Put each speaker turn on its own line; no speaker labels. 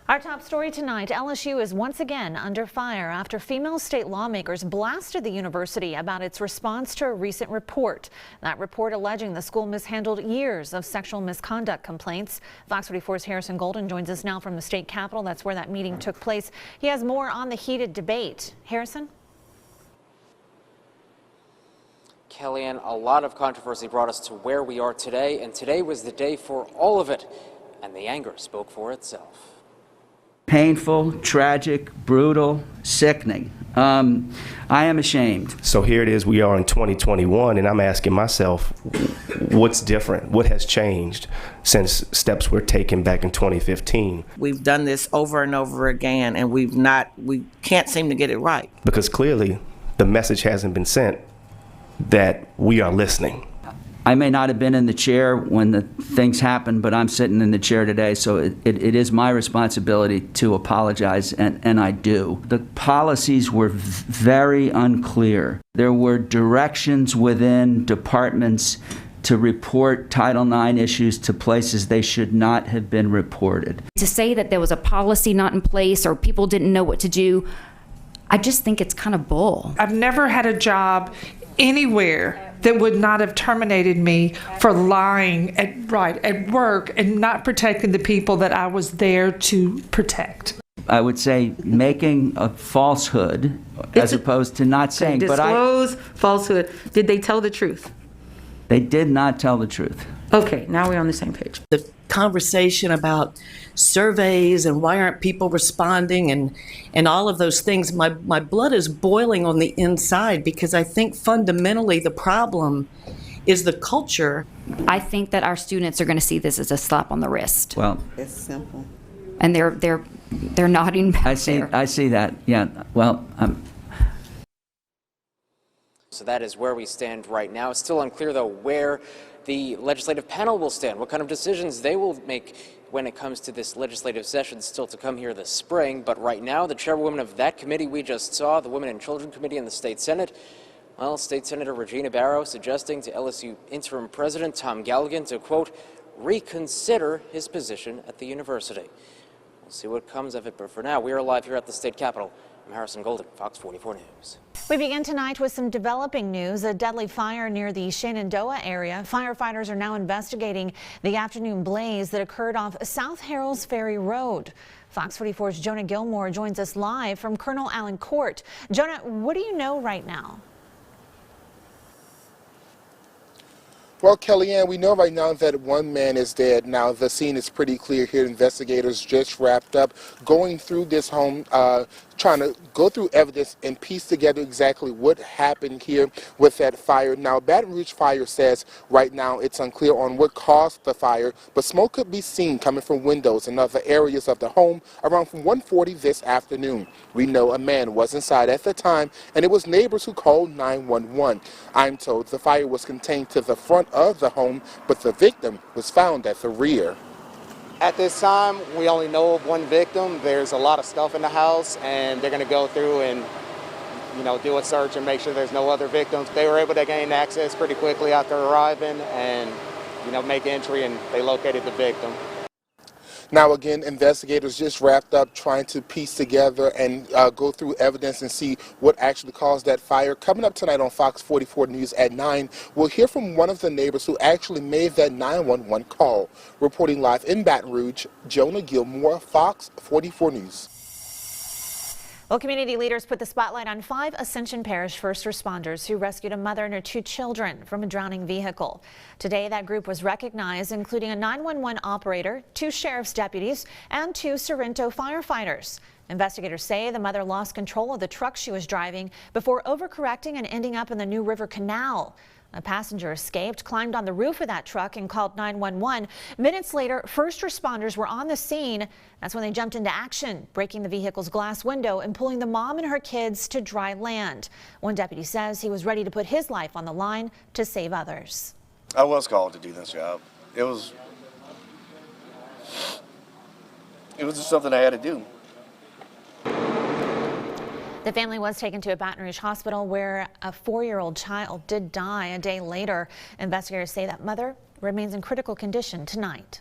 Our top story tonight, LSU is once again under fire after female state lawmakers blasted the university about its response to a recent report. That report alleging the school mishandled years of sexual misconduct complaints. Fox 44's Harrison Golden joins us now from the state capitol. That's where that meeting took place. He has more on the heated debate. Harrison?
Kellyanne, a lot of controversy brought us to where we are today, and today was the day for all of it, and the anger spoke for itself.
Painful, tragic, brutal, sickening. I am ashamed.
So here it is, we are in 2021, and I'm asking myself, what's different? What has changed since steps were taken back in 2015?
We've done this over and over again, and we can't seem to get it right.
Because clearly, the message hasn't been sent that we are listening.
I may not have been in the chair when the things happened, but I'm sitting in the chair today, so it is my responsibility to apologize, and I do. The policies were very unclear. There were directions within departments to report Title IX issues to places they should not have been reported.
To say that there was a policy not in place or people didn't know what to do, I just think it's kind of bull.
I've never had a job anywhere that would not have terminated me for lying at work and not protecting the people that I was there to protect.
I would say making a falsehood as opposed to not saying.
Disclose falsehood. Did they tell the truth?
They did not tell the truth.
Okay, now we're on the same page.
The conversation about surveys and why aren't people responding and all of those things, my blood is boiling on the inside, because I think fundamentally the problem is the culture.
I think that our students are going to see this as a slap on the wrist.
Well,
It's simple.
And they're nodding back there.
I see that. Yeah. Well,
So that is where we stand right now. It's still unclear, though, where the legislative panel will stand, what kind of decisions they will make when it comes to this legislative session still to come here this spring. But right now, the chairwoman of that committee we just saw, the Women and Children Committee in the State Senate, well, State Senator Regina Barrow suggesting to LSU interim president Tom Galligan to, quote, reconsider his position at the university. We'll see what comes of it, but for now, we are live here at the state capitol. I'm Harrison Golden, Fox 44 News.
We begin tonight with some developing news. A deadly fire near the Shenandoah area. Firefighters are now investigating the afternoon blaze that occurred off South Harrells Ferry Road. Fox 44's Jonah Gilmore joins us live from Colonel Allen Court. Jonah, what do you know right now?
Well, Kellyanne, we know right now that one man is dead. Now, the scene is pretty clear here. Investigators just wrapped up going through this home, trying to go through evidence and piece together exactly what happened here with that fire. Now, Baton Rouge Fire says right now it's unclear on what caused the fire, but smoke could be seen coming from windows and other areas of the home around 1:40 this afternoon. We know a man was inside at the time, and it was neighbors who called 911. I'm told the fire was contained to the front of the home, but the victim was found at the rear.
At this time, we only know of one victim. There's a lot of stuff in the house, and they're going to go through and, do a search and make sure there's no other victims. They were able to gain access pretty quickly after arriving and, make entry, and they located the victim.
Now, again, investigators just wrapped up trying to piece together and go through evidence and see what actually caused that fire. Coming up tonight on Fox 44 News at 9, we'll hear from one of the neighbors who actually made that 911 call. Reporting live in Baton Rouge, Jonah Gilmore, Fox 44 News.
Well, community leaders put the spotlight on 5 Ascension Parish first responders who rescued a mother and her 2 children from a drowning vehicle. Today, that group was recognized, including a 911 operator, 2 sheriff's deputies, and 2 Sorrento firefighters. Investigators say the mother lost control of the truck she was driving before overcorrecting and ending up in the New River Canal. A passenger escaped, climbed on the roof of that truck and called 911. Minutes later, first responders were on the scene. That's when they jumped into action, breaking the vehicle's glass window and pulling the mom and her kids to dry land. One deputy says he was ready to put his life on the line to save others.
I was called to do this job. It was just something I had to do.
The family was taken to a Baton Rouge hospital where a 4-year-old child did die a day later. Investigators say that mother remains in critical condition tonight.